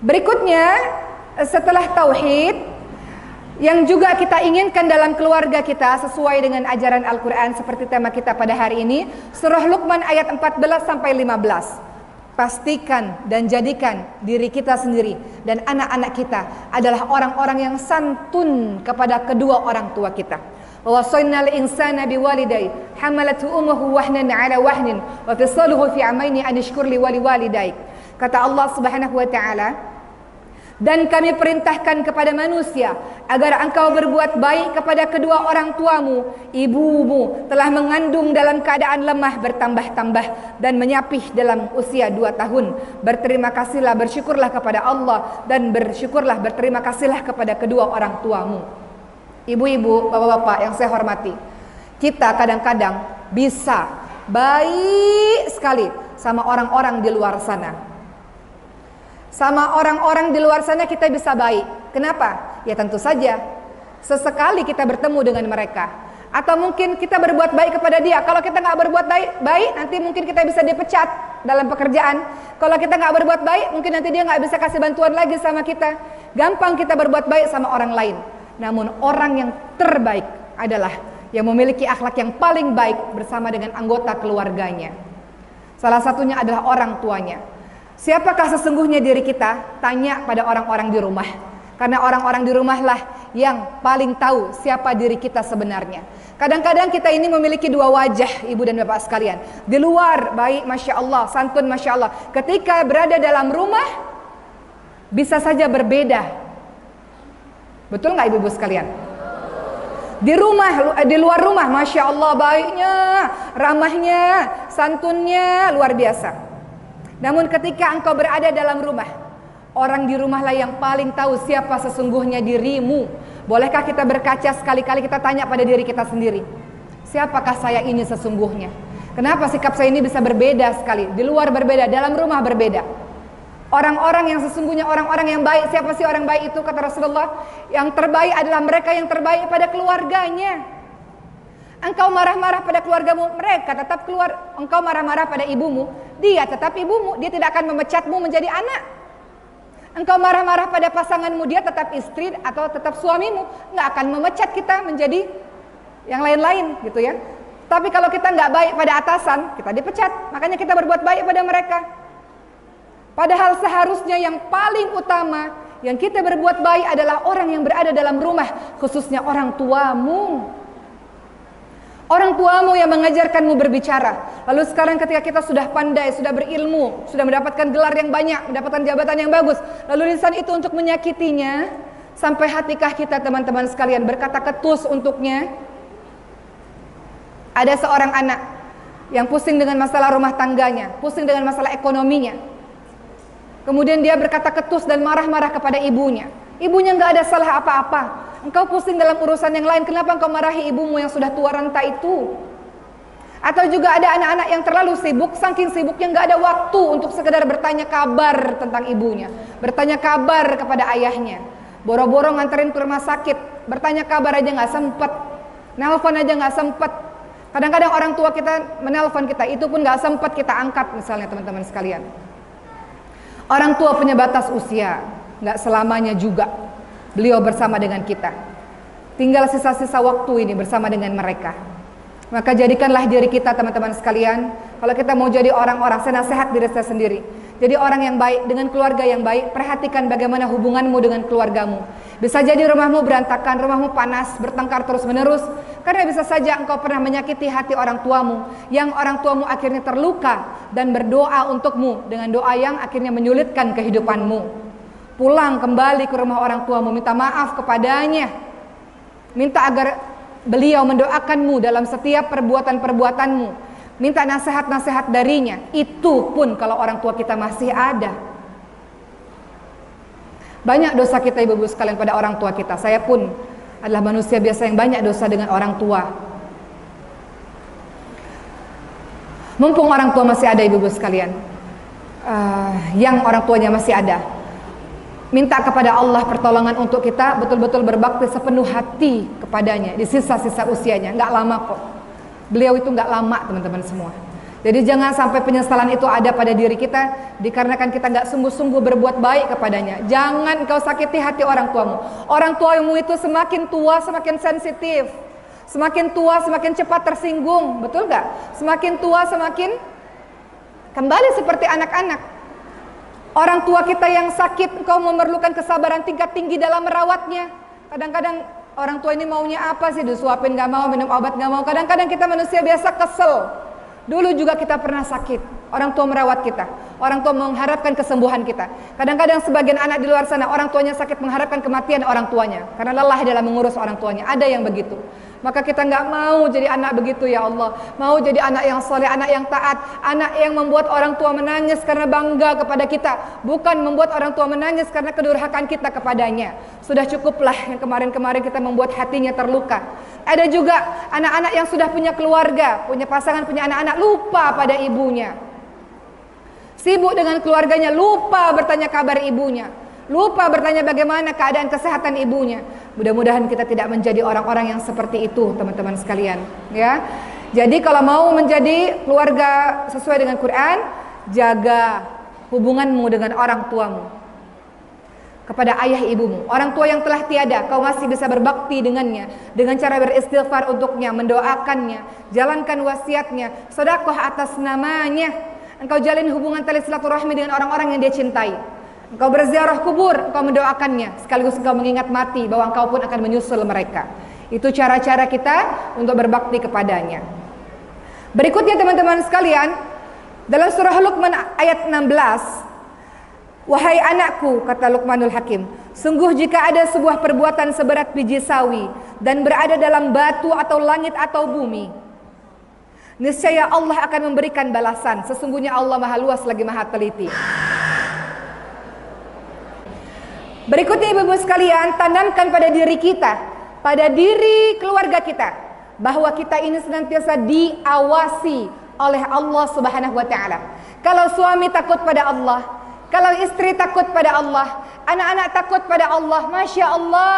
Berikutnya, setelah tauhid, yang juga kita inginkan dalam keluarga kita sesuai dengan ajaran Al-Quran seperti tema kita pada hari ini, surah Luqman ayat 14 sampai 15. Pastikan dan jadikan diri kita sendiri dan anak-anak kita adalah orang-orang yang santun kepada kedua orang tua kita. Wawasainal insana biwalidayhi hamalathu ummuhu wahnan 'ala wahnin wa fisaluhu fi 'amaini an ishkur li waliwalidayk. Kata Allah Subhanahu wa taala, dan kami perintahkan kepada manusia agar engkau berbuat baik kepada kedua orang tuamu. Ibumu telah mengandung dalam keadaan lemah bertambah-tambah dan menyapih dalam usia 2 tahun. Berterima kasihlah, bersyukurlah kepada Allah, dan bersyukurlah, berterima kasihlah kepada kedua orang tuamu. Ibu-ibu, bapak-bapak yang saya hormati, kita kadang-kadang bisa baik sekali sama orang-orang di luar sana. Sama orang-orang di luar sana kita bisa baik. Kenapa? Ya tentu saja sesekali kita bertemu dengan mereka, atau mungkin kita berbuat baik kepada dia. Kalau kita nggak berbuat baik, nanti mungkin kita bisa dipecat dalam pekerjaan. Kalau kita nggak berbuat baik, mungkin nanti dia nggak bisa kasih bantuan lagi sama kita. Gampang kita berbuat baik sama orang lain. Namun orang yang terbaik adalah yang memiliki akhlak yang paling baik bersama dengan anggota keluarganya. Salah satunya adalah orang tuanya. Siapakah sesungguhnya diri kita? Tanya pada orang-orang di rumah. Karena orang-orang di rumahlah yang paling tahu siapa diri kita sebenarnya. Kadang-kadang kita ini memiliki dua wajah, ibu dan bapak sekalian. Di luar baik, Masya Allah, santun, Masya Allah. Ketika berada dalam rumah, bisa saja berbeda. Betul nggak ibu-ibu sekalian? Di rumah, di luar rumah, Masya Allah, baiknya, ramahnya, santunnya, luar biasa. Namun ketika engkau berada dalam rumah, orang di rumahlah yang paling tahu siapa sesungguhnya dirimu. Bolehkah kita berkaca sekali-kali kita tanya pada diri kita sendiri, siapakah saya ini sesungguhnya? Kenapa sikap saya ini bisa berbeda sekali? Di luar berbeda, dalam rumah berbeda. Orang-orang yang sesungguhnya orang-orang yang baik, siapa sih orang baik itu? Kata Rasulullah, yang terbaik adalah mereka yang terbaik pada keluarganya. Engkau marah-marah pada keluargamu, mereka tetap keluar. Engkau marah-marah pada ibumu, dia tetap ibumu, dia tidak akan memecatmu menjadi anak. Engkau marah-marah pada pasanganmu, dia tetap istri atau tetap suamimu, nggak akan memecat kita menjadi yang lain-lain gitu ya. Tapi kalau kita nggak baik pada atasan, kita dipecat. Makanya kita berbuat baik pada mereka. Padahal seharusnya yang paling utama yang kita berbuat baik adalah orang yang berada dalam rumah, khususnya orang tuamu. Orang tuamu yang mengajarkanmu berbicara. Lalu sekarang ketika kita sudah pandai, sudah berilmu, sudah mendapatkan gelar yang banyak, mendapatkan jabatan yang bagus, lalu lisan itu untuk menyakitinya, sampai hatikah kita teman-teman sekalian berkata ketus untuknya? Ada seorang anak yang pusing dengan masalah rumah tangganya, pusing dengan masalah ekonominya. Kemudian dia berkata ketus dan marah-marah kepada ibunya. Ibunya nggak ada salah apa-apa. Engkau pusing dalam urusan yang lain, kenapa engkau marahi ibumu yang sudah tua renta itu? Atau juga ada anak-anak yang terlalu sibuk, saking sibuknya nggak ada waktu untuk sekedar bertanya kabar tentang ibunya, bertanya kabar kepada ayahnya. Boro-boro nganterin ke rumah sakit, bertanya kabar aja nggak sempet, nelpon aja nggak sempet. Kadang-kadang orang tua kita menelpon kita, itu pun nggak sempet kita angkat misalnya teman-teman sekalian. Orang tua punya batas usia, nggak selamanya juga beliau bersama dengan kita. Tinggal sisa-sisa waktu ini bersama dengan mereka. Maka jadikanlah diri kita teman-teman sekalian, kalau kita mau jadi orang-orang, saya nasihat diri saya sendiri, jadi orang yang baik, dengan keluarga yang baik. Perhatikan bagaimana hubunganmu dengan keluargamu. Bisa jadi rumahmu berantakan, rumahmu panas, bertengkar terus menerus, karena bisa saja engkau pernah menyakiti hati orang tuamu, yang orang tuamu akhirnya terluka dan berdoa untukmu dengan doa yang akhirnya menyulitkan kehidupanmu. Pulang kembali ke rumah orang tuamu, minta maaf kepadanya, minta agar beliau mendoakanmu dalam setiap perbuatan-perbuatanmu, minta nasihat-nasihat darinya. Itu pun kalau orang tua kita masih ada. Banyak dosa kita ibu-ibu sekalian pada orang tua kita. Saya pun adalah manusia biasa yang banyak dosa dengan orang tua. Mumpung orang tua masih ada ibu-ibu sekalian, yang orang tuanya masih ada, minta kepada Allah pertolongan untuk kita betul-betul berbakti sepenuh hati kepadanya di sisa-sisa usianya. Nggak lama kok. Beliau itu nggak lama teman-teman semua. Jadi jangan sampai penyesalan itu ada pada diri kita dikarenakan kita nggak sungguh-sungguh berbuat baik kepadanya. Jangan kau sakiti hati orang tuamu. Orang tuamu itu semakin tua semakin sensitif, semakin tua semakin cepat tersinggung, betul nggak? Semakin tua semakin kembali seperti anak-anak. Orang tua kita yang sakit, kau memerlukan kesabaran tingkat tinggi dalam merawatnya. Kadang-kadang orang tua ini maunya apa sih? Disuapin nggak mau, minum obat nggak mau. Kadang-kadang kita manusia biasa kesel. Dulu juga kita pernah sakit, orang tua merawat kita, orang tua mengharapkan kesembuhan kita. Kadang-kadang sebagian anak di luar sana, orang tuanya sakit mengharapkan kematian orang tuanya, karena lelah dalam mengurus orang tuanya. Ada yang begitu. Maka kita nggak mau jadi anak begitu, ya Allah. Mau jadi anak yang soleh, anak yang taat, anak yang membuat orang tua menangis karena bangga kepada kita, bukan membuat orang tua menangis karena kedurhakaan kita kepadanya. Sudah cukuplah yang kemarin-kemarin kita membuat hatinya terluka. Ada juga anak-anak yang sudah punya keluarga, punya pasangan, punya anak-anak, lupa pada ibunya. Sibuk dengan keluarganya, lupa bertanya kabar ibunya, lupa bertanya bagaimana keadaan kesehatan ibunya. Mudah-mudahan kita tidak menjadi orang-orang yang seperti itu, teman-teman sekalian, ya. Jadi kalau mau menjadi keluarga sesuai dengan Quran, jaga hubunganmu dengan orang tuamu, kepada ayah ibumu. Orang tua yang telah tiada, kau masih bisa berbakti dengannya dengan cara beristighfar untuknya, mendoakannya, jalankan wasiatnya, sedekah atas namanya. Engkau jalin hubungan tali silaturahmi dengan orang-orang yang dia cintai. Engkau berziarah kubur, engkau mendoakannya, sekaligus engkau mengingat mati bahwa engkau pun akan menyusul mereka. Itu cara-cara kita untuk berbakti kepadanya. Berikutnya teman-teman sekalian, dalam surah Luqman ayat 16, wahai anakku, kata Luqmanul Hakim, sungguh jika ada sebuah perbuatan seberat biji sawi dan berada dalam batu atau langit atau bumi, niscaya Allah akan memberikan balasan. Sesungguhnya Allah maha luas lagi maha teliti. Berikutnya ibu-ibu sekalian, tanamkan pada diri kita, pada diri keluarga kita, bahwa kita ini senantiasa diawasi oleh Allah Subhanahu wa taala. Kalau suami takut pada Allah, kalau istri takut pada Allah, anak-anak takut pada Allah, Masya Allah,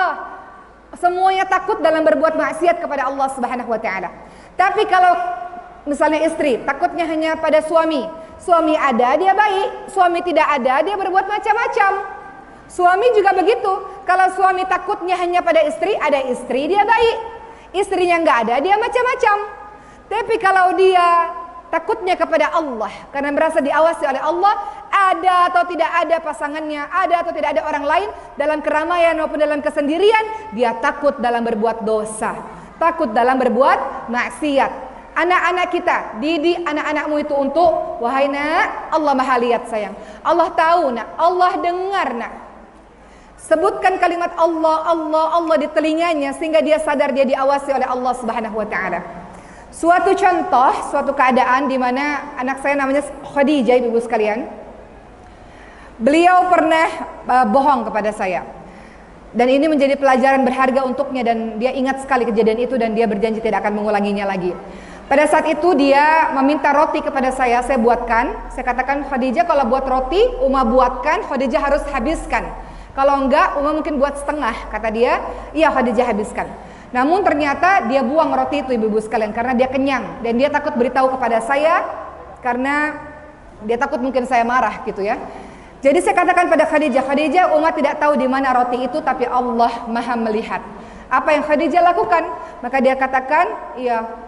semuanya takut dalam berbuat maksiat kepada Allah Subhanahu wa taala. Tapi kalau misalnya istri takutnya hanya pada suami, suami ada dia baik, suami tidak ada dia berbuat macam-macam. Suami juga begitu. Kalau suami takutnya hanya pada istri, ada istri dia baik, istrinya nggak ada dia macam-macam. Tapi kalau dia takutnya kepada Allah karena merasa diawasi oleh Allah, ada atau tidak ada pasangannya, ada atau tidak ada orang lain, dalam keramaian maupun dalam kesendirian, dia takut dalam berbuat dosa, takut dalam berbuat maksiat. Anak-anak kita, didik anak-anakmu itu untuk, wahai nak, Allah maha lihat sayang, Allah tahu nak, Allah dengar nak. Sebutkan kalimat Allah, Allah, Allah di telinganya sehingga dia sadar dia diawasi oleh Allah Subhanahu wa taala. Suatu contoh, suatu keadaan di mana anak saya namanya Khadijah, ibu sekalian. Beliau pernah bohong kepada saya. Dan ini menjadi pelajaran berharga untuknya dan dia ingat sekali kejadian itu dan dia berjanji tidak akan mengulanginya lagi. Pada saat itu dia meminta roti kepada saya buatkan. Saya katakan, Khadijah kalau buat roti, Uma buatkan, Khadijah harus habiskan. Kalau enggak, Uma mungkin buat setengah. Kata dia, iya Khadijah habiskan. Namun ternyata dia buang roti itu ibu-ibu sekalian karena dia kenyang. Dan dia takut beritahu kepada saya karena dia takut mungkin saya marah gitu ya. Jadi saya katakan pada Khadijah, Khadijah, Uma tidak tahu di mana roti itu, tapi Allah maha melihat. Apa yang Khadijah lakukan? Maka dia katakan, iya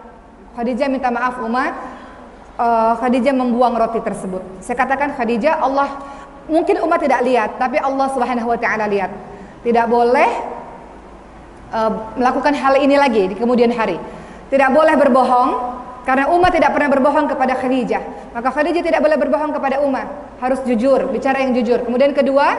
Khadijah minta maaf Uma, Khadijah membuang roti tersebut. Saya katakan, Khadijah, Allah, mungkin Uma tidak lihat, tapi Allah Subhanahu wa taala lihat. Tidak boleh melakukan hal ini lagi di kemudian hari. Tidak boleh berbohong, karena Uma tidak pernah berbohong kepada Khadijah. Maka Khadijah tidak boleh berbohong kepada Uma, harus jujur, bicara yang jujur. Kemudian kedua,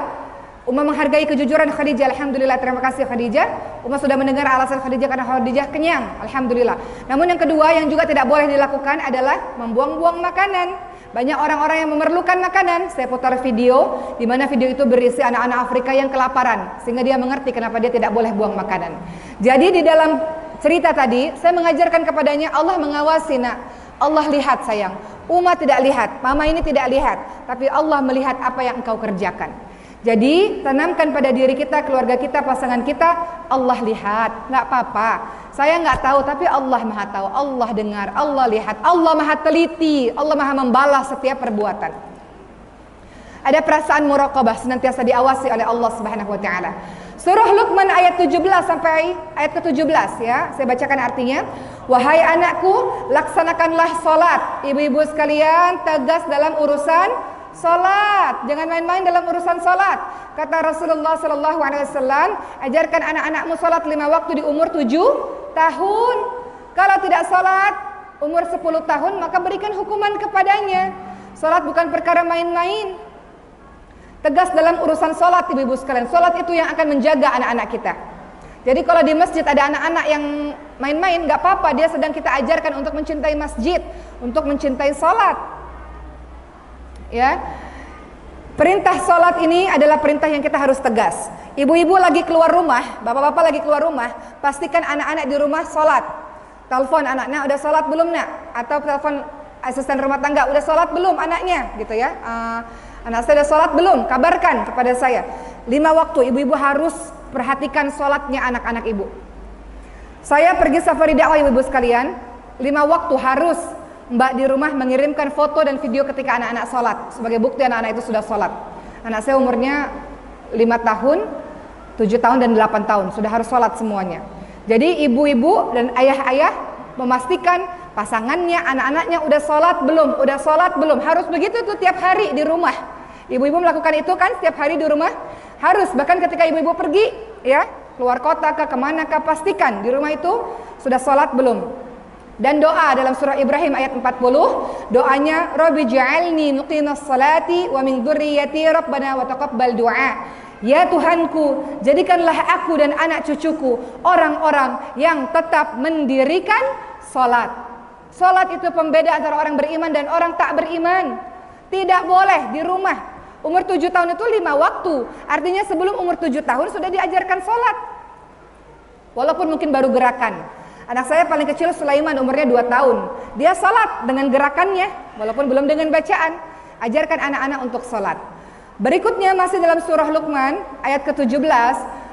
Uma menghargai kejujuran Khadijah. Alhamdulillah, terima kasih Khadijah. Uma sudah mendengar alasan Khadijah karena Khadijah kenyang. Alhamdulillah. Namun yang kedua yang juga tidak boleh dilakukan adalah membuang-buang makanan. Banyak orang-orang yang memerlukan makanan. Saya putar video di mana video itu berisi anak-anak Afrika yang kelaparan, sehingga dia mengerti kenapa dia tidak boleh buang makanan. Jadi di dalam cerita tadi saya mengajarkan kepadanya, Allah mengawasi nak. Allah lihat sayang. Uma tidak lihat, mama ini tidak lihat, tapi Allah melihat apa yang engkau kerjakan. Jadi tanamkan pada diri kita, keluarga kita, pasangan kita, Allah lihat, nggak apa-apa. Saya nggak tahu, tapi Allah maha tahu, Allah dengar, Allah lihat, Allah maha teliti, Allah maha membalas setiap perbuatan. Ada perasaan muraqabah, senantiasa diawasi oleh Allah Subhanahu wa taala. Surah Luqman ayat 17 sampai ayat ke-17 ya. Saya bacakan artinya. Wahai anakku, laksanakanlah salat. Ibu-ibu sekalian, tegas dalam urusan salat. Jangan main-main dalam urusan salat. Kata Rasulullah sallallahu alaihi wasallam, ajarkan anak-anakmu salat 5 waktu di umur 7 tahun. Kalau tidak salat umur 10 tahun, maka berikan hukuman kepadanya. Salat bukan perkara main-main. Tegas dalam urusan salat, ibu-ibu sekalian. Salat itu yang akan menjaga anak-anak kita. Jadi kalau di masjid ada anak-anak yang main-main, nggak apa-apa, dia sedang kita ajarkan untuk mencintai masjid, untuk mencintai salat. Ya. Perintah salat ini adalah perintah yang kita harus tegas. Ibu-ibu lagi keluar rumah, bapak-bapak lagi keluar rumah, pastikan anak-anak di rumah salat. Telepon anaknya, udah salat belum nak? Atau telepon asisten rumah tangga, udah salat belum anaknya? Gitu ya. Anak saya udah sholat belum? Kabarkan kepada saya. 5 waktu ibu-ibu harus perhatikan sholatnya anak-anak ibu. Saya pergi safari dakwah ibu-ibu sekalian, 5 waktu harus mbak di rumah mengirimkan foto dan video ketika anak-anak sholat, sebagai bukti anak-anak itu sudah sholat. Anak saya umurnya 5 tahun, 7 tahun dan 8 tahun, sudah harus sholat semuanya. Jadi ibu-ibu dan ayah-ayah memastikan pasangannya, anak-anaknya udah sholat belum, harus begitu tuh tiap hari di rumah. Ibu-ibu melakukan itu kan setiap hari di rumah, harus. Bahkan ketika ibu-ibu pergi ya keluar kota ke kemana kah, pastikan di rumah itu sudah sholat belum. Dan doa dalam surah Ibrahim ayat 40, doanya Rabbi ja'alni muqimas salati wa min dzurriyyati rabbana wa taqabbal du'a. Ya Tuhanku, jadikanlah aku dan anak cucuku orang-orang yang tetap mendirikan salat. Salat itu pembeda antara orang beriman dan orang tak beriman. Tidak boleh di rumah. Umur 7 tahun itu 5 waktu. Artinya sebelum umur 7 tahun sudah diajarkan salat. Walaupun mungkin baru gerakan. Anak saya paling kecil Sulaiman umurnya 2 tahun. Dia salat dengan gerakannya, walaupun belum dengan bacaan. Ajarkan anak-anak untuk salat. Berikutnya masih dalam surah Luqman ayat ke-17.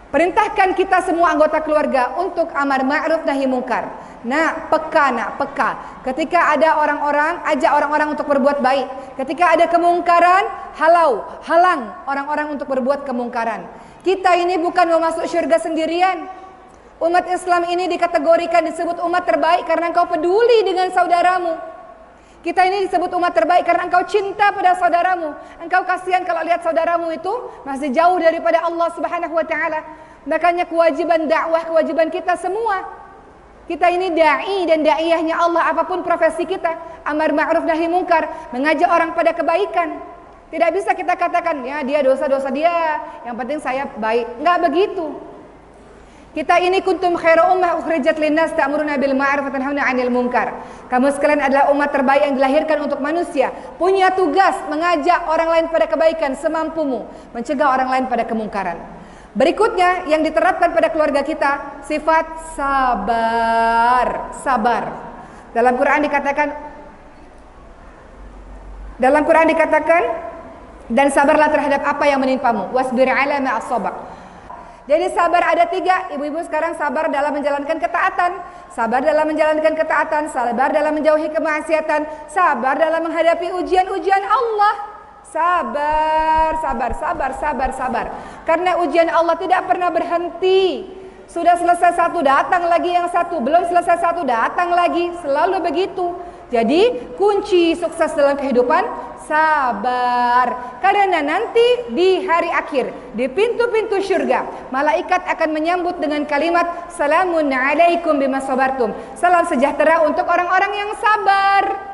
Perintahkan kita semua anggota keluarga untuk amar ma'ruf nahi mungkar. Peka. Ketika ada orang-orang, ajak orang-orang untuk berbuat baik. Ketika ada kemungkaran, halang orang-orang untuk berbuat kemungkaran. Kita ini bukan mau masuk surga sendirian. Umat Islam ini dikategorikan disebut umat terbaik karena engkau peduli dengan saudaramu. Kita ini disebut umat terbaik karena engkau cinta pada saudaramu. Engkau kasihan kalau lihat saudaramu itu masih jauh daripada Allah Subhanahu wa taala. Makanya kewajiban dakwah, kewajiban kita semua. Kita ini dai dan daiyahnya Allah, apapun profesi kita, amar ma'ruf nahi mungkar, mengajak orang pada kebaikan. Tidak bisa kita katakan ya dia dosa-dosa dia, yang penting saya baik. Enggak begitu. Kita ini kuntum khairu ummah ukhrijat linnas ta'muruna bil ma'ruf wa tanhauna 'anil munkar. Kamu sekalian adalah umat terbaik yang dilahirkan untuk manusia, punya tugas mengajak orang lain pada kebaikan semampumu, mencegah orang lain pada kemungkaran. Berikutnya yang diterapkan pada keluarga kita, sifat sabar. Dalam Quran dikatakan dan sabarlah terhadap apa yang menimpamu, wasbir 'ala ma asabak. Jadi sabar ada 3. Ibu-ibu sekarang sabar dalam menjalankan ketaatan, sabar dalam menjalankan ketaatan, sabar dalam menjauhi kemaksiatan, sabar dalam menghadapi ujian-ujian Allah. Sabar. Karena ujian Allah tidak pernah berhenti. Sudah selesai satu, datang lagi yang satu. Belum selesai satu, datang lagi. Selalu begitu. Jadi kunci sukses dalam kehidupan sabar. Karena nanti di hari akhir, di pintu-pintu surga, malaikat akan menyambut dengan kalimat salamun alaikum bima sabartum. Salam sejahtera untuk orang-orang yang sabar.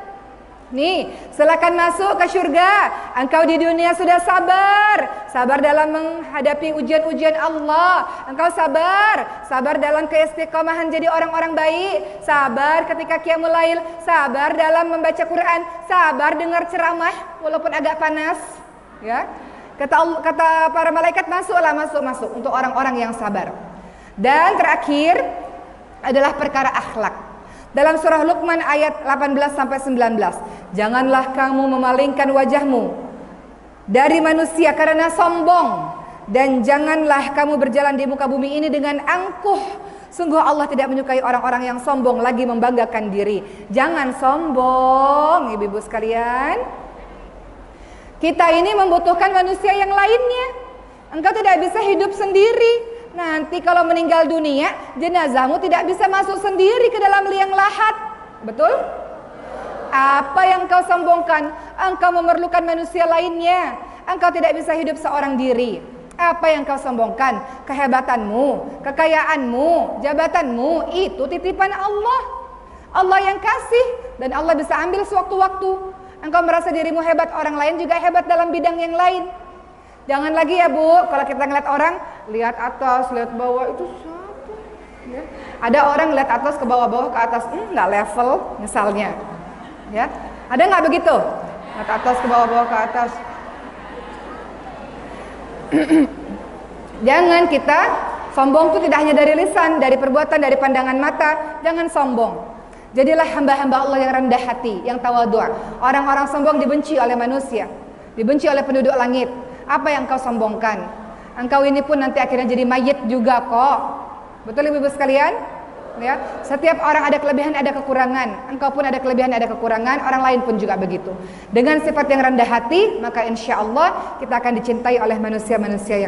Nih, silakan masuk ke surga. Engkau di dunia sudah sabar dalam menghadapi ujian-ujian Allah. Engkau sabar dalam keistiqomahan jadi orang-orang baik, sabar ketika qiyamul lail, sabar dalam membaca Quran, sabar dengar ceramah walaupun agak panas, ya. Kata para malaikat, masuk untuk orang-orang yang sabar. Dan terakhir adalah perkara akhlak. Dalam surah Luqman ayat 18 sampai 19, janganlah kamu memalingkan wajahmu dari manusia karena sombong, dan janganlah kamu berjalan di muka bumi ini dengan angkuh. Sungguh Allah tidak menyukai orang-orang yang sombong lagi membanggakan diri. Jangan sombong, ibu-ibu sekalian. Kita ini membutuhkan manusia yang lainnya. Engkau tidak bisa hidup sendiri. Nanti kalau meninggal dunia, jenazahmu tidak bisa masuk sendiri ke dalam liang lahat. Betul? Apa yang kau sombongkan? Engkau memerlukan manusia lainnya. Engkau tidak bisa hidup seorang diri. Apa yang kau sombongkan? Kehebatanmu, kekayaanmu, jabatanmu, itu titipan Allah. Allah yang kasih, dan Allah bisa ambil sewaktu-waktu. Engkau merasa dirimu hebat, orang lain juga hebat dalam bidang yang lain. Jangan lagi ya Bu, kalau kita ngeliat orang, lihat atas, lihat bawah, itu siapa? Ya. Ada orang lihat atas ke bawah-bawah ke atas, nggak level misalnya. Ya, ada nggak begitu? Lihat atas ke bawah-bawah ke atas. Jangan kita sombong itu tidak hanya dari lisan, dari perbuatan, dari pandangan mata. Jangan sombong. Jadilah hamba-hamba Allah yang rendah hati, yang tawadhu. Orang-orang sombong dibenci oleh manusia, dibenci oleh penduduk langit. Apa yang kau sombongkan? Engkau ini pun nanti akhirnya jadi mayit juga kok. Betul ibu-ibu sekalian? Ya, setiap orang ada kelebihan, ada kekurangan. Engkau pun ada kelebihan, ada kekurangan. Orang lain pun juga begitu. Dengan sifat yang rendah hati, maka insya Allah kita akan dicintai oleh manusia-manusia yang